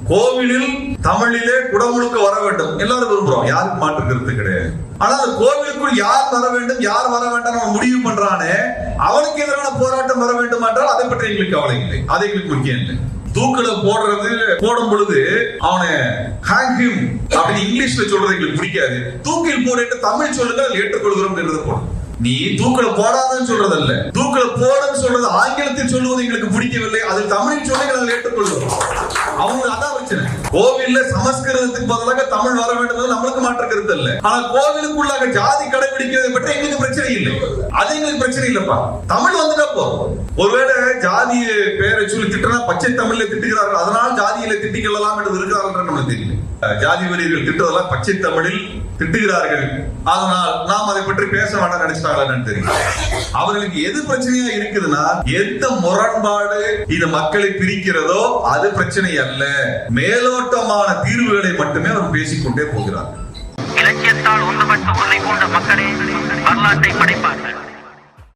கோவிலில் தமிழிலே குடமுழுக்க வர வேண்டும் எல்லாரும் விரும்புறோம், யாருக்கு மாற்று கருத்து கிடையாது. ஆனா அந்த கோவிலுக்குள் யார் வர வேண்டும் யார் வர வேண்டாம் அவன் முடிவு பண்றானே, அவனுக்கு எதிரான போராட்டம் வர வேண்டும் என்றால் அதை பற்றி எங்களுக்கு கவலை இல்லை, அது எங்களுக்கு முக்கியம் இல்லை. தூக்கில போடும் பொழுது அவனை ஹேங் ஹிம் அப்படின்னு இங்கிலீஷ்ல சொல்றது எங்களுக்கு பிடிக்காது. தூக்கில் போட்டு தமிழ் சொல்லுங்க ஏற்றுக்கொள்கிறோம் போடும். நீ தூக்கில போடாதன்னு சொல்றதல்ல, தூக்கில போடுன்னு சொல்றது ஆங்கிலத்தில் சொல்லுவது எங்களுக்கு பிடிக்கவில்லை, அதில் தமிழில் சொல்லுங்க ஏற்றுக்கொள்கிறோம். அவங்க அதான் பிரச்சனை. கோவில்ல சமஸ்கிருதத்துக்கு பதிலாக தமிழ் வர வேண்டும் நம்மளுக்கு மாற்ற கருத்து இல்ல. ஆனா கோவிலுக்குள்ளாக ஜாதி கடைபிடிக்கிறதை பற்றி எங்களுக்கு பிரச்சனை இல்லை, அது எங்களுக்கு பிரச்சனை இல்லப்பா. தமிழ் வந்துட்டா போதும். ஒருவேளை ஜாதிய பேரை சொல்லி திட்டினா பச்சை தமிழ்ல திட்டுகிறார்கள், அதனால் ஜாதியில திட்டிக்கலாம் என்று இருக்கிறார்கள் நம்மளுக்கு தெரியல. ஜாதி வரியர்கள் திட்டுவதெல்லாம் பச்சை தமிழில் திட்டுகிறார்கள், அதனால் நாம் அதை பற்றி பேச வேண்டாம் நினைச்சிட்டாங்கன்னு தெரியும். அவர்களுக்கு எது பிரச்சனையா இருக்குதுன்னா, எந்த முரண்பாடு இந்த மக்களை பிரிக்கிறதோ அது பிரச்சனை அல்ல, மேலோட்டமான தீர்வுகளை மட்டுமே அவர் பேசிக்கொண்டே போகிறார். இலக்கியத்தால் ஒன்றுபட்டு உன்னை போன்ற மக்களே